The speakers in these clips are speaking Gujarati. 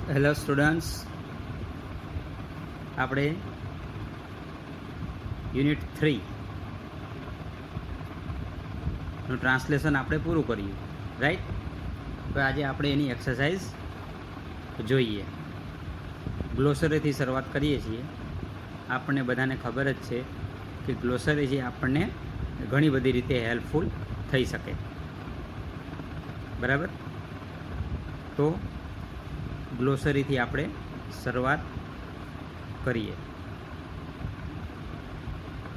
હેલો સ્ટુડન્ટ્સ, આપણે યુનિટ 3નું ટ્રાન્સલેશન આપણે પૂરું કર્યું, રાઈટ? તો આજે આપણે એની એક્સરસાઇઝ જોઈએ. ગ્લોસરીથી શરૂઆત કરીએ છીએ. આપણને બધાને ખબર જ છે કે ગ્લોસરી જે આપણને ઘણી બધી રીતે હેલ્પફુલ થઈ શકે, બરાબર? તો ગ્લોસરીથી આપણે શરૂઆત કરીએ.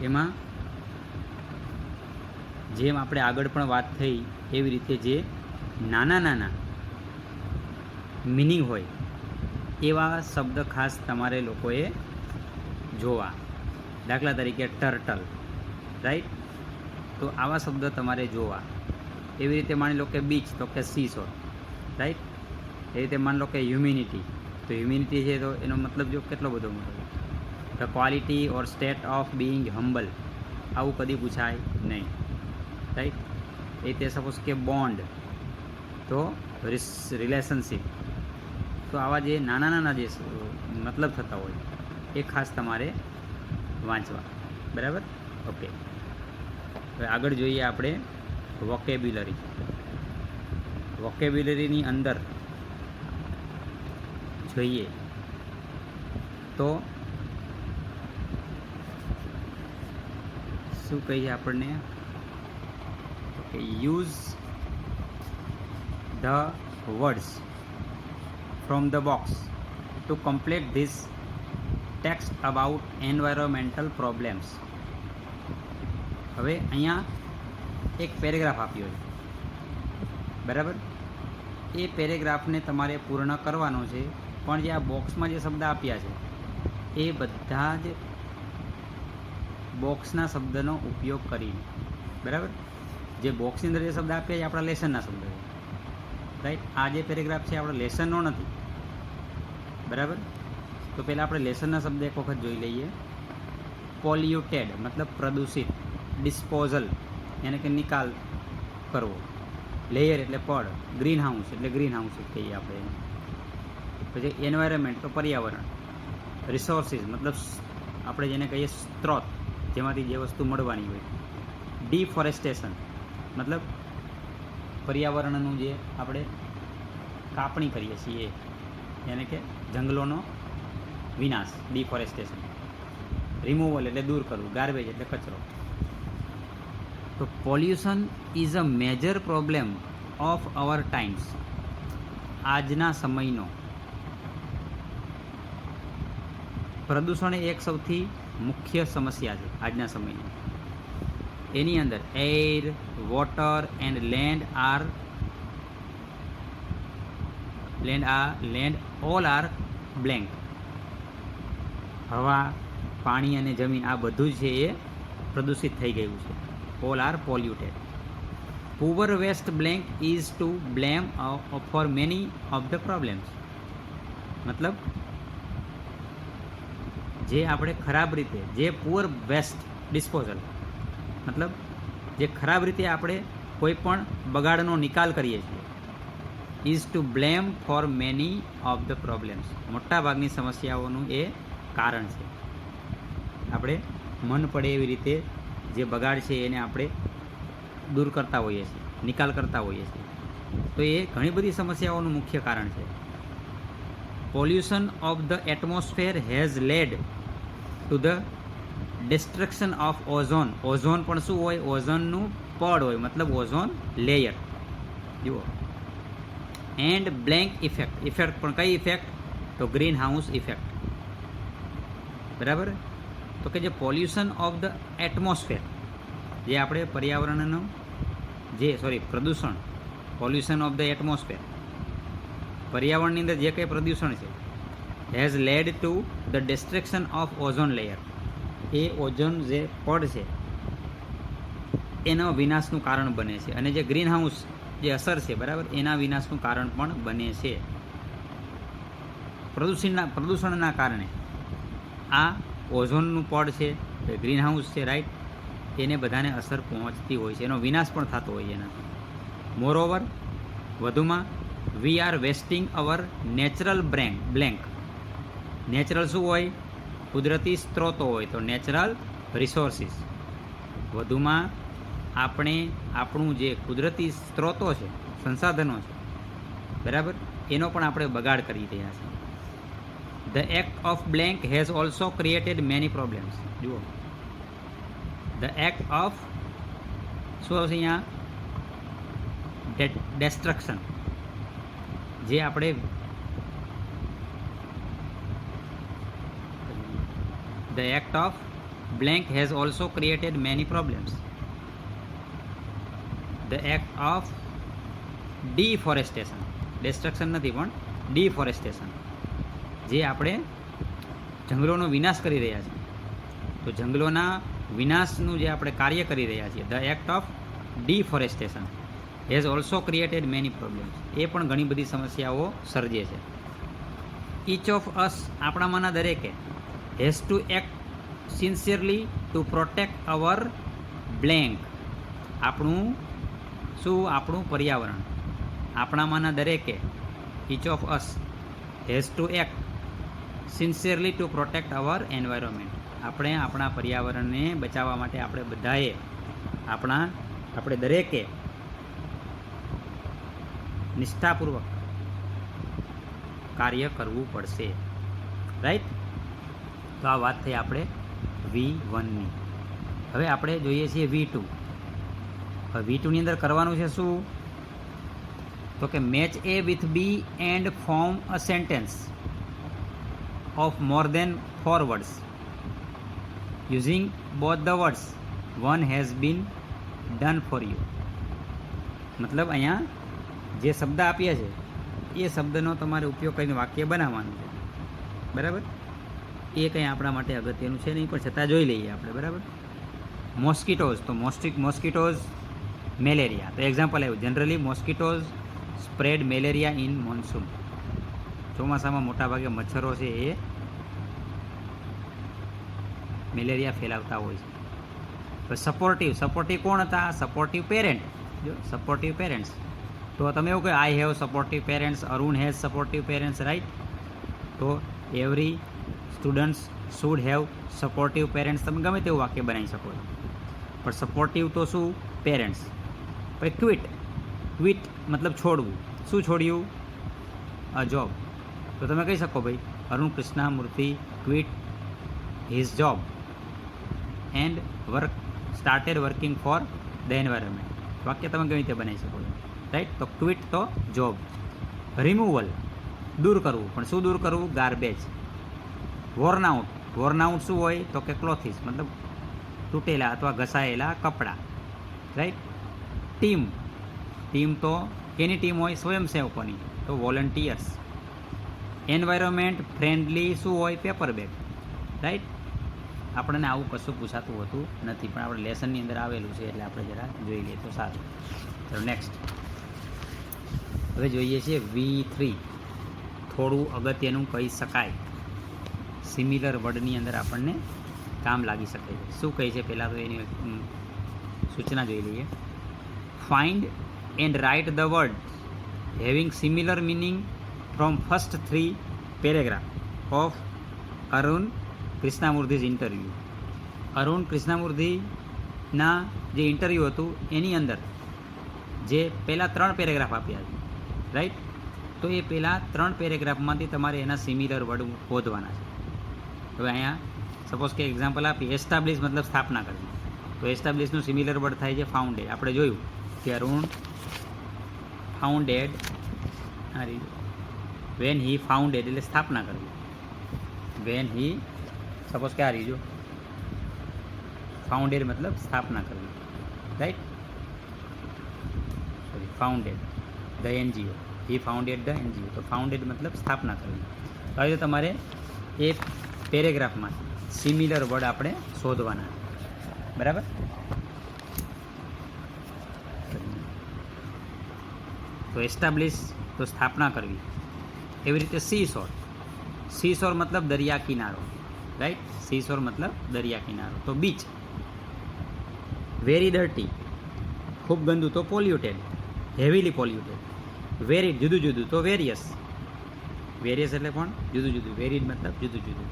એમાં જેમ આપણે આગળ પણ વાત થઈ એવી રીતે જે નાના નાના મિનિંગ હોય એવા શબ્દ ખાસ તમારે લોકોએ જોવા. દાખલા તરીકે ટર્ટલ, રાઈટ? તો આવા શબ્દ તમારે જોવા. એવી રીતે માની લો કે બીચ, તો કે સીશોર, રાઈટ? એ રીતે માની લો કે હ્યુમિનિટી, તો હ્યુમિનિટી છે તો એનો મતલબ જો કેટલો બધો મોટો. The quality or state of being humble, આવું કદી પૂછાય નહીં, રાઈટ? એ રીતે સપોઝ કે બોન્ડ, તો રિલેશનશીપ. તો આવા જે નાના નાના જે મતલબ થતા હોય એ ખાસ તમારે વાંચવા, બરાબર? ઓકે, હવે આગળ જોઈએ આપણે વોકેબ્યુલરી. વોકેબ્યુલરીની અંદર જોઈએ તો શું કહીએ આપણને? કે use the words from the box to complete this text about environmental problems. હવે અહીંયા એક પેરેગ્રાફ આપ્યો છે, બરાબર? એ પેરેગ્રાફને તમારે પૂર્ણ કરવાનો છે, પણ જે આ બોક્સમાં જે શબ્દ આપ્યા છે એ બધા જ બોક્સના શબ્દનો ઉપયોગ કરીને, બરાબર? જે બોક્સની અંદર જે શબ્દ આપ્યા છે આપણા લેસનના શબ્દ છે, રાઈટ? આ જે પેરેગ્રાફ છે આપણા લેસનનો નથી, બરાબર? તો પહેલાં આપણે લેસનના શબ્દ એક વખત જોઈ લઈએ. પોલ્યુટેડ મતલબ પ્રદૂષિત, ડિસ્પોઝલ એને કે નિકાલ કરવો, લેયર એટલે પડ, ગ્રીન હાઉસ એટલે ગ્રીન હાઉસ કહીએ આપણે એને. પછી એન્વાયરમેન્ટ તો પર્યાવરણ, રિસોર્સિસ મતલબ આપણે જેને કહીએ સ્ત્રોત, જેમાંથી જે વસ્તુ મળવાની હોય. ડિફોરેસ્ટેશન મતલબ પર્યાવરણનું જે આપણે કાપણી કરીએ છીએ એને કે જંગલોનો વિનાશ, ડિફોરેસ્ટેશન. રિમૂવલ એટલે દૂર કરવું, ગાર્બેજ એટલે કચરો. તો pollution is a major problem of our times. આજના સમયનો પ્રદૂષણ એક સૌથી મુખ્ય સમસ્યા છે આજના સમયની. એની અંદર air, water and land all are blank. હવા, પાણી અને જમીન આ બધું જ છે એ પ્રદૂષિત થઈ ગયું છે. All are polluted. Poor waste blank is to blame for many of the problems. મતલબ જે આપણે ખરાબ રીતે, જે પુઅર વેસ્ટ ડિસ્પોઝલ મતલબ જે ખરાબ રીતે આપણે કોઈ પણ બગાડનો નિકાલ કરીએ છીએ, is to blame for many of the problems. મોટાભાગની સમસ્યાઓનું એ કારણ છે. આપણે મન પડે એવી રીતે જે બગાડ છે એને આપણે દૂર કરતા હોઈએ છીએ, નિકાલ કરતા હોઈએ છીએ. તો એ ઘણી બધી સમસ્યાઓનું મુખ્ય કારણ છે. Pollution of the atmosphere has lead to the destruction of ozone. Ozone પણ શું હોય? ઓઝોનનું પડ હોય, મતલબ ઓઝોન લેયર. જુઓ, એન્ડ બ્લેન્ક ઇફેક્ટ. ઇફેક્ટ પણ કઈ ઇફેક્ટ? તો ગ્રીન હાઉસ ઇફેક્ટ, બરાબર? તો કે જે પોલ્યુશન ઓફ ધ એટમોસ્ફિયર, જે આપણે પર્યાવરણનું પ્રદૂષણ, પોલ્યુશન ઓફ ધ એટમોસ્ફિયર, પર્યાવરણની અંદર જે કંઈ પ્રદૂષણ છે, has lead to the destruction of ozone layer. A ozone જે પડ છે એનો વિનાશનું કારણ બને છે, અને જે ગ્રીન હાઉસ જે અસર છે, બરાબર, એના વિનાશનું કારણ પણ બને છે. પ્રદૂષણના કારણે આ ઓઝોનનું પડ છે, ગ્રીન હાઉસ છે, રાઈટ? એને બધાને અસર પહોંચતી હોય છે, એનો વિનાશ પણ થતો હોય એનાથી. મોરઓવર વધુમાં we are wasting our natural blank. Natural શું હોય? કુદરતી સ્ત્રોતો હોય, તો નેચરલ રિસોર્સિસ. વધુમાં આપણે આપણું જે કુદરતી સ્ત્રોતો છે, સંસાધનો છે, બરાબર, એનો પણ આપણે બગાડ કરી રહ્યા છીએ. The act of blank has also created many problems. જુઓ, ધ એક્ટ ઓફ શું આવશે અહીંયા? ડેસ્ટ્રક્શન. જે આપણે the act of blank has also created many problems. The act of deforestation. Destruction નથી પણ ડિફોરેસ્ટેશન. જે આપણે જંગલોનો વિનાશ કરી રહ્યા છીએ, તો જંગલોના વિનાશનું જે આપણે કાર્ય કરી રહ્યા છીએ, the act of deforestation has also created many problems. એ પણ ઘણી બધી સમસ્યાઓ સર્જે છે. ઈચ ઓફ અસ, આપણામાંના દરેકે, has two act sincerely to protect our blank. આપણું શું? આપણું પર્યાવરણ. આપણામાંના દરેકે, inch of us has two act sincerely to protect our environment. આપણે આપણા પર્યાવરણને બચાવવા માટે આપણે બધાએ આપણે દરેકે નિષ્ઠાપૂર્વક કાર્ય કરવું પડશે. રાઈટ? તો આ વાત થઈ આપણે V1ની. હવે આપણે જોઈએ છીએ V2. હવે V2ની અંદર કરવાનું છે શું? તો કે match A with B and form a sentence of more than 4 words using both the words one has been done for you. મતલબ અહીંયા જે શબ્દ આપ્યા છે એ શબ્દનો તમારે ઉપયોગ કરીને વાક્ય બનાવવાનું છે, બરાબર? એ કંઈ આપણા માટે અગત્યનું છે નહીં, પણ છતાં જોઈ લઈએ આપણે, બરાબર? મોસ્કીટોઝ, તો મોસ્કીટોઝ મેલેરિયા. તો એક્ઝામ્પલ આવ્યું, generally મોસ્કીટોઝ spread malaria in monsoon. ચોમાસામાં મોટાભાગે મચ્છરો છે એ મેલેરિયા ફેલાવતા હોય છે. તો સપોર્ટિવ કોણ હતા? Supportive parent. જો સપોર્ટિવ પેરેન્ટ્સ, તો તમે એવું કહો, I have supportive parents, Arun has supportive parents, right? તો every students should have supportive parents. તમે ગમે તેવું વાક્ય બનાવી શકો છો, પણ સપોર્ટિવ તો શું? પેરેન્ટ્સ. પછી ક્વિટ મતલબ છોડવું. શું છોડ્યું? A job. તો તમે કહી શકો, ભાઈ, Arun Krishnamurthy quit his job and started working for the environment. વાક્ય તમે ગમે તે બનાવી શકો છો, રાઈટ? તો ક્વિટ તો જોબ. રિમૂવલ, દૂર કરવું. પણ શું દૂર કરવું? ગાર્બેજ. વોર્નઆઉટ શું હોય? તો કે ક્લોથિસ, મતલબ તૂટેલા અથવા ઘસાયેલા કપડાં, રાઈટ? ટીમ તો કેની ટીમ હોય? સ્વયંસેવકોની, તો વોલન્ટિયર્સ. એન્વાયરમેન્ટ ફ્રેન્ડલી શું હોય? Paper bag, right? આપણને આવું કશું પૂછાતું હોતું નથી, પણ આપણે લેસનની અંદર આવેલું છે એટલે આપણે જરા જોઈ લઈએ તો સારું. ચલો નેક્સ્ટ. હવે જોઈએ છીએ V3. થોડું અગત્યનું કહી શકાય, સિમિલર વર્ડની અંદર આપણને કામ લાગી શકે છે. શું કહે છે પહેલાં તો એની સૂચના જોઈ લઈએ. Find and write the word having similar meaning from first 3 paragraph of Arun Krishnamurthy's interview. અરુણ કૃષ્ણામૂર્તિના જે ઇન્ટરવ્યૂ હતું એની અંદર જે પહેલાં 3 પેરેગ્રાફ આપ્યા છે, રાઈટ? તો એ પહેલાં 3 પેરેગ્રાફમાંથી તમારે એના સિમિલર વર્ડ શોધવાના છે. હવે અહીંયા સપોઝ કે એક્ઝામ્પલ આપી, એસ્ટાબ્લિશ મતલબ સ્થાપના કરવી. તો એસ્ટાબ્લિશનું સિમિલર વર્ડ થાય છે ફાઉન્ડેડ. આપણે જોયું કે Arun founded, when he founded એટલે સ્થાપના કરવી. વેન હી, સપોઝ કે આ રીજો ફાઉન્ડેડ મતલબ સ્થાપના કરવી, right? Sorry, founded the NGO, he founded the NGO. તો ફાઉન્ડેડ મતલબ સ્થાપના કરવી. હવે તમારે એ પેરેગ્રાફમાં સિમિલર વર્ડ આપણે શોધવાના, બરાબર? તો એસ્ટાબ્લિશ તો સ્થાપના કરવી. એવી રીતે સીશોર મતલબ દરિયા કિનારો, રાઈટ? સીશોર મતલબ દરિયા કિનારો. તો બીચ. વેરી ડર્ટી, ખૂબ ગંદુ, તો પોલ્યુટેડ, હેવીલી પોલ્યુટેડ. વેરીડ જુદું જુદું, તો વેરિયસ. વેરિયસ એટલે પણ જુદું જુદું, વેરીડ મતલબ જુદું જુદું.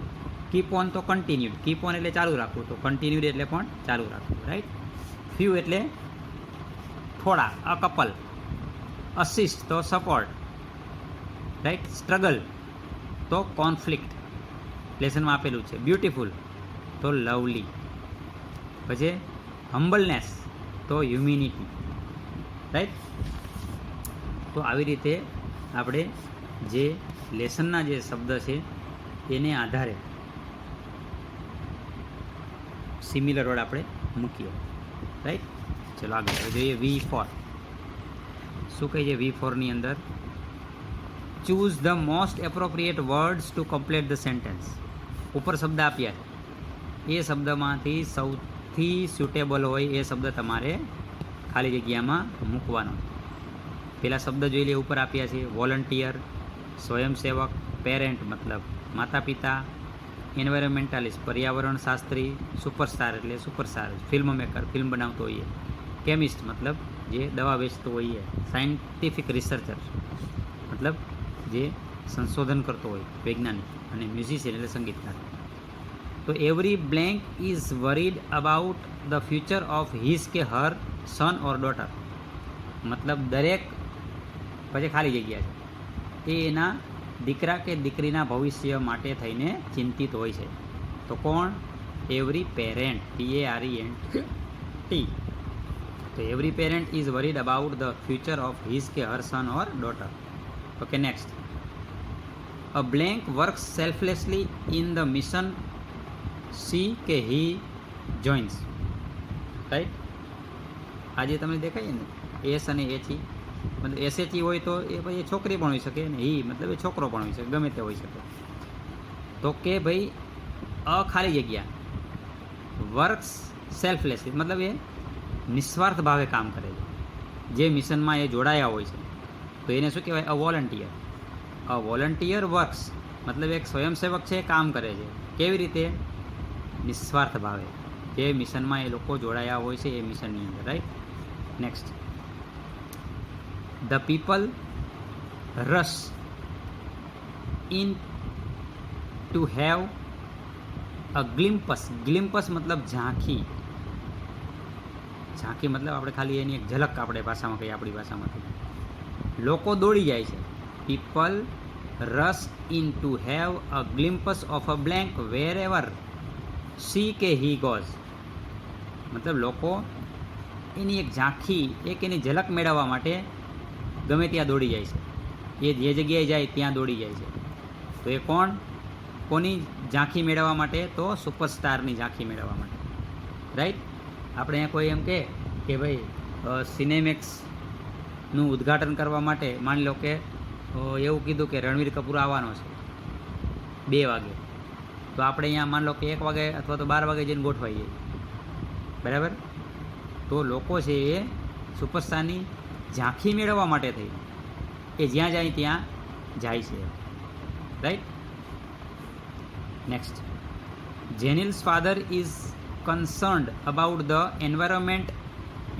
કીપ ઓન તો કન્ટિન્યુડ, કીપ ઓન એટલે ચાલુ રાખવું, તો કન્ટિન્યુડ એટલે પણ ચાલુ રાખવું, રાઈટ. ફ્યુ એટલે થોડા, અ કપલ. અસિસ્ટ તો સપોર્ટ, રાઈટ. સ્ટ્રગલ તો કોન્ફ્લિક્ટ, લેસનમાં આપેલું છે. બ્યુટીફુલ તો લવલી. પછી હમ્બલનેસ તો હ્યુમિનિટી, રાઈટ. તો આવી રીતે આપણે જે લેસનના જે શબ્દ છે એને આધારે સિમિલર વર્ડ આપણે મૂકીએ, રાઈટ. ચલો આગળ જોઈએ. V4 શું કહે છે? V4ની અંદર choose the most appropriate words to complete the sentence. ઉપર શબ્દ આપ્યા છે, એ શબ્દમાંથી સૌથી સ્યુટેબલ હોય એ શબ્દ તમારે ખાલી જગ્યામાં મૂકવાનો. પહેલાં શબ્દ જોઈ લે, ઉપર આપ્યા છે. વોલન્ટિયર સ્વયંસેવક, પેરેન્ટ મતલબ માતા પિતા, એન્વાયરમેન્ટાલિસ્ટ પર્યાવરણ શાસ્ત્રી, સુપરસ્ટાર એટલે સુપરસ્ટાર ફિલ્મ મેકર ફિલ્મ બનાવતો હોઈએ, કેમિસ્ટ મતલબ જે દવા વેચતો હોઈએ, સાયન્ટિફિક રિસર્ચર મતલબ જે સંશોધન કરતો હોય વૈજ્ઞાનિક, અને મ્યુઝિશિયન એટલે સંગીતકાર. તો every blank is worried about the future of his કે હર સન ઓર ડોટર. મતલબ દરેક, પછી ખાલી જગ્યા છે, એ એના દીકરા કે દીકરીના ભવિષ્ય માટે થઈને ચિંતિત હોય છે. તો કોણ? Every parent, PARENT. તો every parent is worried about the future of his કે her son or daughter. Okay, next. A blank works selflessly in the mission she કે હી જોઇન્સ, રાઈટ. આજે તમને દેખાય ને એસ અને HE, મતલબ SHE હોય તો એ ભાઈ છોકરી પણ હોઈ શકે, ને હી મતલબ એ છોકરો પણ હોઈ શકે, ગમે તે હોઈ શકે. તો કે ભાઈ ખાલી જગ્યા વર્ક્સ સેલ્ફલેસલી મતલબ એ નિસ્વાર્થ ભાવે કામ કરે છે. જે મિશનમાં એ જોડાયા હોય છે તો એને શું કહેવાય? અ વોલન્ટિયર. અ વોલન્ટિયર વર્ક્સ મતલબ એક સ્વયંસેવક છે, કામ કરે છે. કેવી રીતે? નિસ્વાર્થ ભાવે. જે મિશનમાં એ લોકો જોડાયા હોય છે એ મિશનની અંદર, right. Next. The people rush in to have a glimpse. Glimpse મતલબ ઝાંખી. ઝાંખી મતલબ આપણે ખાલી એની એક ઝલક આપણે ભાષામાં કહીએ, આપણી ભાષામાંથી. લોકો દોડી જાય છે. People rush in to have a glimpse of a blank wherever she કે હી ગોઝ. મતલબ લોકો એની એક ઝાંખી, એક એની ઝલક મેળવવા માટે ગમે ત્યાં દોડી જાય છે. એ જે જગ્યાએ જાય ત્યાં દોડી જાય છે. તો એ કોણ? કોની ઝાંખી મેળવવા માટે? તો સુપરસ્ટારની ઝાંખી મેળવવા માટે, રાઈટ. આપણે અહીંયા કોઈ એમ કે ભાઈ સિનેમેક્સનું ઉદ્ઘાટન કરવા માટે માની લો કે એવું કીધું કે રણવીર કપૂર આવવાનો છે 2 વાગે, તો આપણે અહીંયા માની લો કે 1 વાગે અથવા તો 12 વાગે જઈને ગોઠવાઈ જઈએ, બરાબર. તો લોકો છે એ સુપરસ્ટારની ઝાંખી મેળવવા માટે થઈ એ જ્યાં જાય ત્યાં જાય છે, right. Next. Jenil's father is concerned about the environment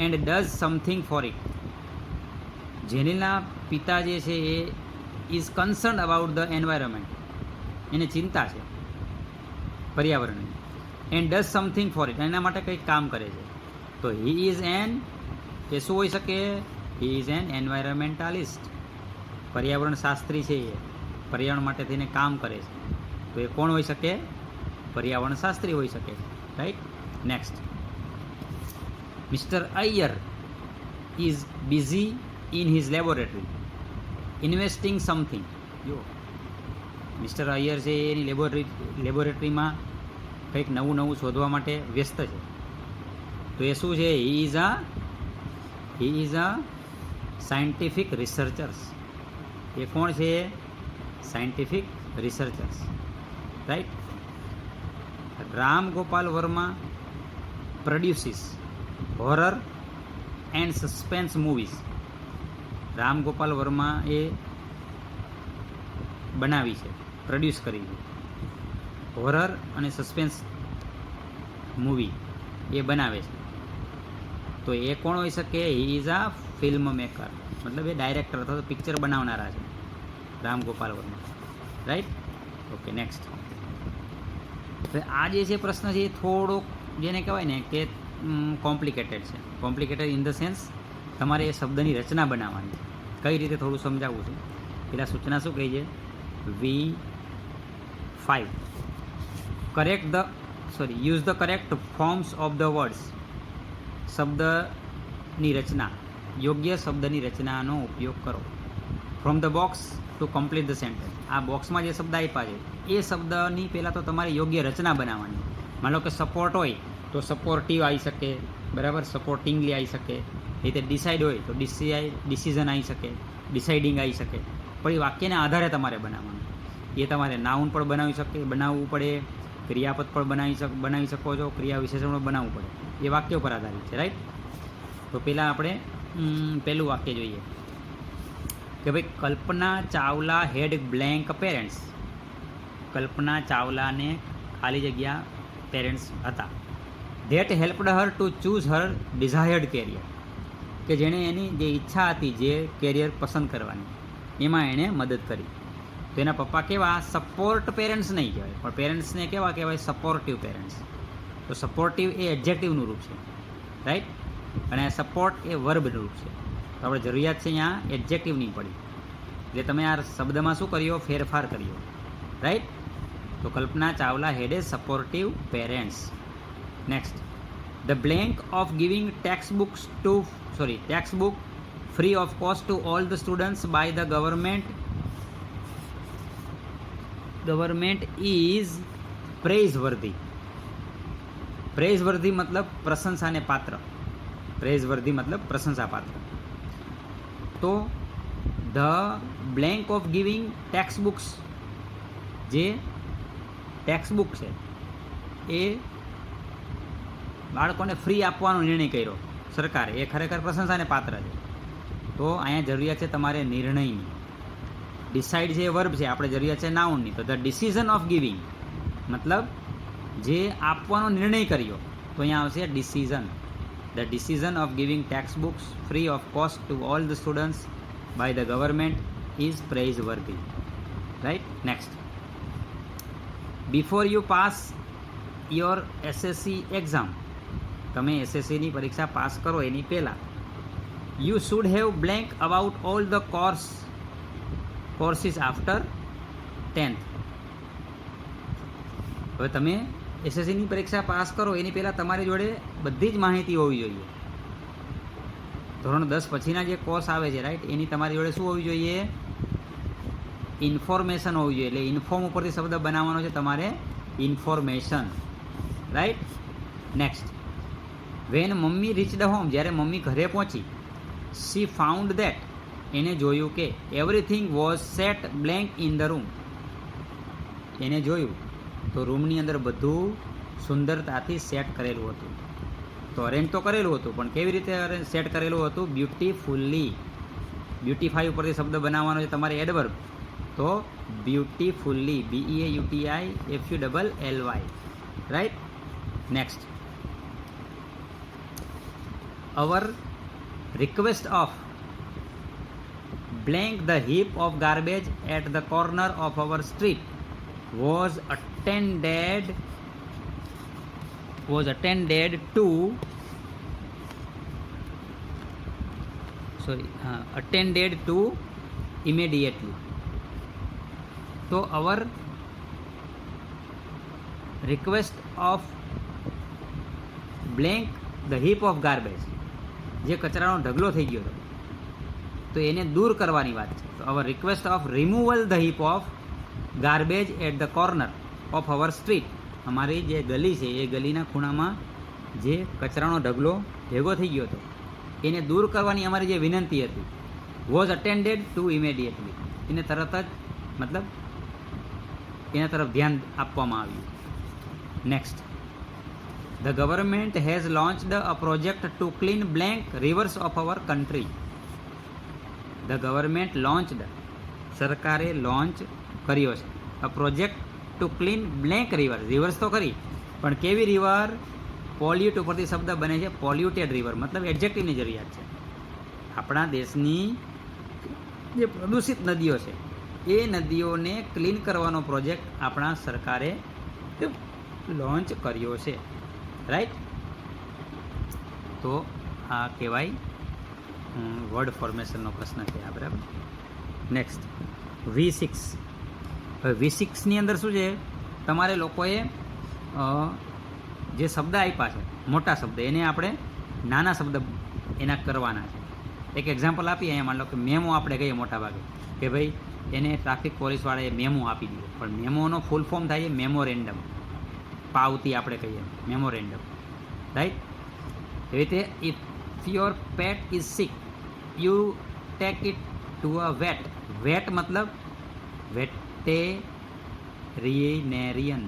and does something for it. જેનિલના પિતા જે છે એ is concerned about the environment, એને ચિંતા છે પર્યાવરણની. And does something for it, એના માટે કંઈક કામ કરે છે. તો હી ઇઝ એન, એ શું હોઈ શકે? He is an environmentalist. પર્યાવરણ શાસ્ત્રી છે, એ પર્યાવરણ માટે થઈને કામ કરે છે. તો એ કોણ હોઈ શકે? પર્યાવરણ શાસ્ત્રી હોઈ શકે, right. Next. Mister Iyer is busy in his laboratory investing something. જો મિસ્ટર અય્યર છે એની લેબોરેટરીમાં કંઈક નવું નવું શોધવા માટે વ્યસ્ત છે. તો એ શું છે? He is a scientific researchers. એ કોણ છે? Scientific researchers, right. Ram Gopal Varma produces horror and suspense movies. Ram Gopal Varma એ બનાવી છે, પ્રોડ્યુસ કરી છે હોરર અને સસ્પેન્સ મૂવી એ બનાવે છે. તો એ કોણ હોઈ શકે? He is a film maker. મતલબ એ ડાયરેક્ટર અથવા તો પિક્ચર બનાવનારા છે, Ram Gopal Varma, right. Okay, next. હવે આ જે છે પ્રશ્ન છે એ થોડોક જેને કહેવાય ને કે કોમ્પ્લિકેટેડ છે. કોમ્પ્લિકેટેડ ઇન ધ સેન્સ તમારે એ શબ્દની રચના બનાવવાની છે. કઈ રીતે થોડું સમજાવું છું. પેલા સૂચના શું કહી છે? V5 use the correct forms of the words. શબ્દની રચના, યોગ્ય શબ્દની રચનાનો ઉપયોગ કરો. From the box to complete the sentence. આ બોક્સમાં જે શબ્દ આપ્યા છે એ શબ્દની પહેલાં તો તમારે યોગ્ય રચના બનાવવાની. માનો કે સપોર્ટ હોય તો સપોર્ટિવ આવી શકે, બરાબર, સપોર્ટિંગલી આવી શકે. એ રીતે ડિસાઇડ હોય તો ડિસિઝન આવી શકે, ડિસાઇડિંગ આવી શકે. પણ એ વાક્યના આધારે તમારે બનાવવાનું. એ તમારે નાઉન પણ બનાવવું પડે, ક્રિયાપદ પણ બનાવી શકો છો, ક્રિયા વિશેષણ પણ બનાવવું પડે. એ વાક્ય ઉપર આધારિત છે, રાઈટ. તો પહેલાં આપણે પહેલું વાક્ય જોઈએ કે ભાઈ Kalpana Chawla had blank parents. Kalpana ચાવલાને ખાલી જગ્યા પેરેન્ટ્સ હતા. That helped her to choose her desired career. કે જેણે એની જે ઈચ્છા હતી, જે કેરિયર પસંદ કરવાની, એમાં એણે મદદ કરી. તો એના પપ્પા કેવા? સપોર્ટ પેરેન્ટ્સ નહીં કહેવાય, પણ પેરેન્ટ્સને કેવા કહેવાય? Supportive parents. તો સપોર્ટિવ એ એડજેક્ટિવનું રૂપ છે, રાઈટ, અને સપોર્ટ એ વર્બનું રૂપ છે. તો આપણે જરૂરિયાત છે અહીંયા એડજેક્ટિવની પડી, એટલે તમે આ શબ્દમાં શું કર્યો? ફેરફાર કર્યો, રાઈટ. તો Kalpana Chawla had a supportive parents. Next. The blank of giving textbook free of cost to all the students by the government is praiseworthy. Praiseworthy મતલબ પ્રશંસાને પાત્ર. પ્રેઇઝવર્ધી મતલબ પ્રશંસાપાત્ર. તો the blank of giving textbooks, જે ટેક્સ્ટબુક છે એ બાળકોને ફ્રી આપવાનો નિર્ણય કર્યો સરકારે, એ ખરેખર પ્રશંસાને પાત્ર છે. તો અહીંયા જરૂરિયાત છે તમારે નિર્ણયની. ડિસાઇડ છે એ વર્બ છે, આપણે જરૂરિયાત છે નાઉનની. તો ધ ડિસિઝન ઓફ ગિવિંગ મતલબ જે આપવાનો નિર્ણય કર્યો, તો અહીંયા આવશે decision. The decision of giving textbooks free of cost to all the students by the government is praiseworthy, right. Next. Before you pass your SSC exam. તમે એસએસસીની પરીક્ષા પાસ કરો એની પહેલાં you should have blank about all the courses after 10th. હવે તમે એસએસસીની પરીક્ષા પાસ કરો એની પહેલાં તમારી જોડે બધી જ માહિતી હોવી જોઈએ. ધોરણ 10 પછીના જે કોર્સ આવે છે, રાઈટ, એની તમારી જોડે શું હોવી જોઈએ? ઇન્ફોર્મેશન હોવી જોઈએ. એટલે ઇન્ફોર્મ ઉપરથી શબ્દ બનાવવાનો છે તમારે, information, right. Next. When mummy reached home. જ્યારે મમ્મી ઘરે પહોંચી, શી ફાઉન્ડ ધેટ. એને જોયું કે everything was set blank in the room. એને જોયું તો રૂમની અંદર બધું સુંદરતાથી સેટ કરેલું હતું. તો અરેન્જ તો કરેલું હતું, પણ કેવી રીતે સેટ કરેલું હતું? બ્યુટીફુલ્લી. બ્યુટીફાઈ ઉપરથી શબ્દ બનાવવાનો છે તમારે એડવર્બ. તો beautifully, BEAUTIFULLY, right. Next. Our request of blank the heap of garbage at the corner of our street was attended to immediately. So our request of blank the heap of garbage, જે કચરાનો ઢગલો થઈ ગયો હતો, તો એને દૂર કરવાની વાત છે. તો our request of removal the heap of garbage at the corner of our street. અમારી જે ગલી છે એ ગલીના ખૂણામાં જે કચરાનો ઢગલો ભેગો થઈ ગયો હતો એને દૂર કરવાની અમારી જે વિનંતી હતી, વોઝ અટેન્ડેડ ટુ ઇમિડિયેટલી. એને તરત જ મતલબ એના તરફ ધ્યાન આપવામાં આવ્યું. Next. The government has launched a project to clean blank rivers of our country. The government launched, સરકારે લોન્ચ કર્યો છે, a project to clean blank river. Rivers તો કરી, પણ કેવી રિવર? પોલ્યુટ ઉપરથી શબ્દ બને છે પોલ્યુટેડ રિવર, મતલબ એડજેક્ટિવની જરૂરિયાત છે. આપણા દેશની જે પ્રદૂષિત નદીઓ છે એ નદીઓને ક્લીન કરવાનો પ્રોજેક્ટ આપણા સરકારે લોન્ચ કર્યો છે, રાઈટ. તો આ કહેવાય વર્ડ ફોર્મેશનનો પ્રશ્ન છે આ, બરાબર. Next V6. હવે V6ની અંદર શું છે, તમારે લોકોએ જે શબ્દ આપ્યા છે મોટા શબ્દ એને આપણે નાના શબ્દ એના કરવાના છે. એક એક્ઝામ્પલ આપીએ અહીંયા, માની લો કે મેમો આપણે કહીએ મોટા ભાગે કે ભાઈ એને ટ્રાફિક પોલીસવાળાએ મેમો આપી દીધો, પણ મેમોનો ફૂલ ફોર્મ થાય છે મેમોરેન્ડમ. પાવતી આપણે કહીએ મેમોરેન્ડમ, રાઈટ. એવી રીતે if your pet is sick you take it to a vet. Vet મતલબ વેટેરિનેરિયન,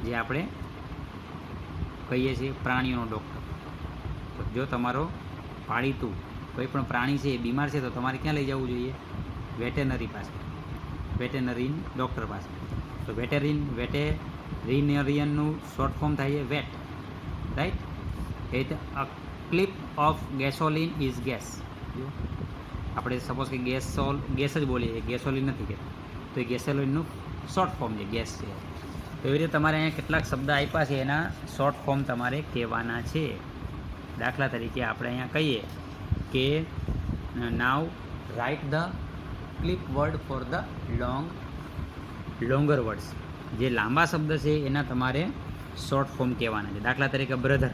જે આપણે કહીએ છીએ પ્રાણીઓનો ડૉક્ટર. તો જો તમારો પાળીતું કોઈ પણ પ્રાણી છે એ બીમાર છે તો તમારે ક્યાં લઈ જવું જોઈએ? વેટેનરી પાસે, વેટેનરી ડૉક્ટર પાસે. તો વેટેરિનેરિયનનું શોર્ટ ફોર્મ થાય છે વેટ, રાઈટ. એ રીતે a clip of gasoline is gas. આપણે સપોઝ કે ગેસ જ બોલીએ, ગેસોલિન નથી કહેતા, તો એ ગેસોલિનનું શોર્ટ ફોર્મ છે ગેસ છે. તો એવી રીતે તમારે અહીંયા કેટલાક શબ્દ આપ્યા છે એના શોર્ટ ફોર્મ તમારે કહેવાના છે. દાખલા તરીકે આપણે અહીંયા કહીએ કે now write the clip word for the longer words. જે લાંબા શબ્દ છે એના તમારે શોર્ટ ફોર્મ કહેવાના છે. દાખલા તરીકે બ્રધર,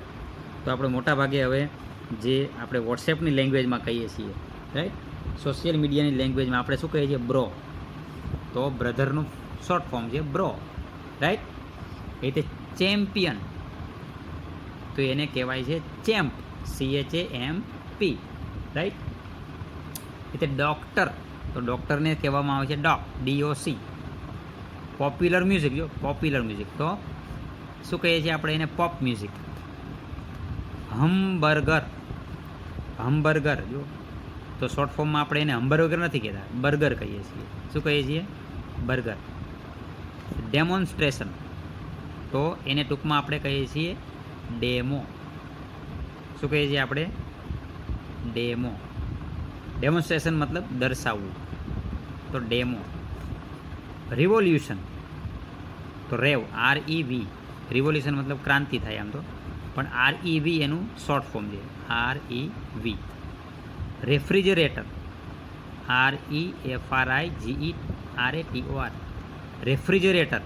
તો આપણે મોટા ભાગે હવે જે આપણે વોટ્સએપની લેંગ્વેજમાં કહીએ છીએ, રાઈટ, સોશિયલ મીડિયાની લેંગ્વેજમાં આપણે શું કહીએ છીએ? બ્રો. તો બ્રધરનું શોર્ટ ફોર્મ છે બ્રો, રાઈટ. એ રીતે ચેમ્પિયન, તો એને કહેવાય છે ચેમ્પ, CHAMP, રાઈટ. એ રીતે ડૉક્ટર, તો ડૉક્ટરને કહેવામાં આવે છે DOC. પોપ્યુલર મ્યુઝિક, જો પોપ્યુલર મ્યુઝિક, તો શું કહીએ છીએ આપણે એને? Pop music. હમબર્ગર, જો તો શોર્ટ ફોર્મમાં આપણે એને હમબર્ગર નથી કહેતા, બર્ગર કહીએ છીએ. શું કહીએ છીએ? બર્ગર. ડેમોન્સ્ટ્રેશન, તો એને ટૂંકમાં આપણે કહીએ છીએ ડેમો. શું કહીએ છીએ આપણે? ડેમો. ડેમોન્સ્ટ્રેશન મતલબ દર્શાવવું, તો ડેમો. રિવોલ્યુશન, તો REV, રિવોલ્યુશન મતલબ ક્રાંતિ થાય આમ તો, પણ REV એનું શોર્ટ ફોર્મ છે, REV. રેફ્રિજરેટર, REFRIGERATOR, રેફ્રિજરેટર,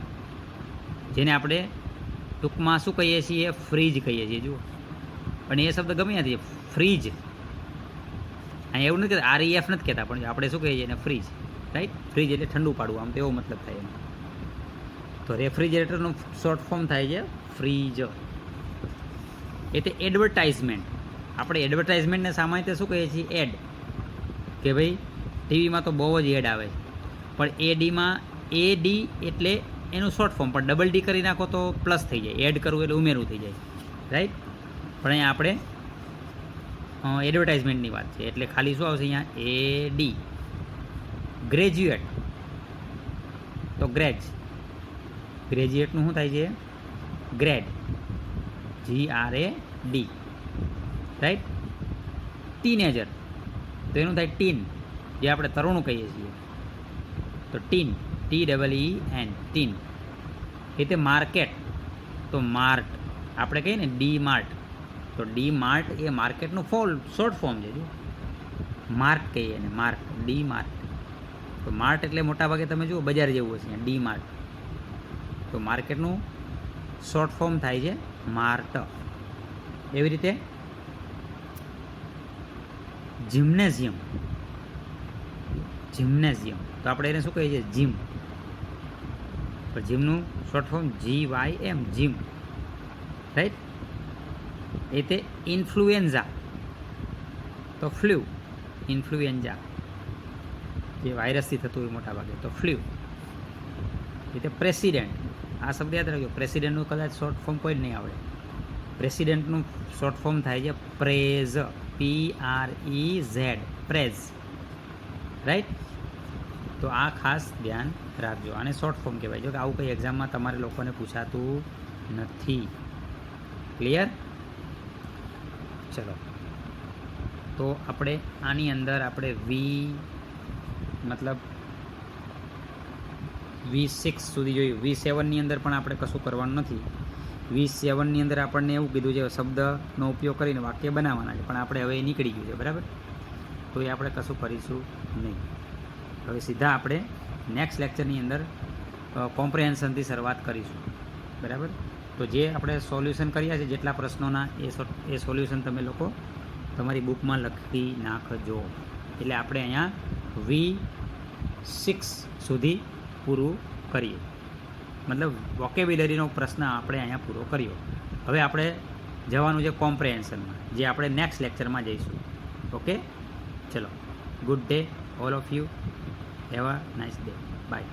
જેને આપણે ટૂંકમાં શું કહીએ છીએ? ફ્રીજ કહીએ છીએ. જુઓ, પણ એ શબ્દ ગમે નથી, ફ્રીજ. અહીં એવું નથી કહેતા, REF નથી કહેતા, પણ આપણે શું કહીએ છીએ એને? Fridge, right. ફ્રીજ એટલે ઠંડુ પાડવું, આમ તો એવો મતલબ થાય એનો. તો રેફ્રિજરેટરનું શોર્ટ ફોર્મ થાય છે ફ્રીજ. એટલે એડવર્ટાઇઝમેન્ટ, આપણે એડવર્ટાઇઝમેન્ટને સામાન્ય રીતે શું કહીએ છીએ? એડ. કે ભાઈ ટીવીમાં તો બહુ જ એડ આવે છે, પણ AD એટલે એનું શોર્ટ ફોર્મ, પણ ડબલ ડી કરી નાખો તો પ્લસ થઈ જાય, એડ કરવું એટલે ઉમેરવું થઈ જાય, રાઈટ. પણ અહીંયા આપણે એડવર્ટાઇઝમેન્ટની વાત છે એટલે ખાલી શું આવશે અહીંયા? AD. ગ્રેજ્યુએટ, તો ગ્રેજ્યુએટનું શું થાય છે? Grade, GRAD, right. ટીનેજર, તો એનું થાય ટીન, જે આપણે તરુણ કહીએ છીએ, તો ટીન, TEEN, ટીન. એ રીતે માર્કેટ, તો માર્ટ, આપણે કહીએ ને DMart, તો DMart એ માર્કેટનું શોર્ટ ફોર્મ છે. જો માર્ટ કહીએ ને, માર્ટ, DMart. તો માર્ટ એટલે મોટાભાગે તમે જુઓ બજાર જેવું હશે, DMart. તો માર્કેટનું શોર્ટ ફોર્મ થાય છે માર્ટ. એવી રીતે જિમ્નેઝિયમ, તો આપણે એને શું કહીએ છીએ? જીમ. પણ જીમનું short form GYM, gym, right. એ રીતે ઇન્ફ્લુએન્ઝા, તો ફ્લૂ, ઇન્ફ્લુએન્ઝા જે વાયરસથી થતું હોય મોટા ભાગે, તો ફ્લૂ. એ રીતે પ્રેસિડેન્ટ, આ શબ્દ યાદ રાખજો, પ્રેસિડેન્ટનું કદાચ શોર્ટ ફોર્મ કોઈ જ નહીં આવડે. પ્રેસિડેન્ટનું શોર્ટ ફોર્મ થાય છે પ્રેઝ, PREZ, પ્રેઝ, રાઈટ. તો આ ખાસ ધ્યાન રાખજો, આને શોર્ટ ફોર્મ કહેવાય. જો કે આવું કંઈ એક્ઝામમાં તમારે લોકોને પૂછાતું નથી. ક્લિયર? ચલો, તો તો આપણે આની અંદર આપણે મતલબ V6 સુધી જોયું. V7ની અંદર પણ આપણે કશું કરવાનું નથી. V7ની અંદર આપણને એવું કીધું છે શબ્દનો ઉપયોગ કરીને વાક્ય બનાવવાના છે, પણ આપણે હવે એ નીકળી ગયું છે, બરાબર. તો એ આપણે કશું કરીશું નહીં. હવે સીધા આપણે નેક્સ્ટ લેક્ચરની અંદર કોમ્પ્રિહેન્શનથી શરૂઆત કરીશું, બરાબર. તો જે આપણે સોલ્યુશન કર્યા છે જેટલા પ્રશ્નોના એ સોલ્યુશન તમે લોકો તમારી બુકમાં લખી નાખજો. એટલે આપણે અહીંયા V6 સુધી પૂરું કરીએ, મતલબ વોકેબ્યુલરીનો પ્રશ્ન આપણે અહીંયા પૂરો કર્યો. હવે આપણે જવાનું છે કોમ્પ્રિહેન્શનમાં, જે આપણે નેક્સ્ટ લેક્ચરમાં જઈશું. ઓકે, ચલો, good day all of you, have a nice day, by.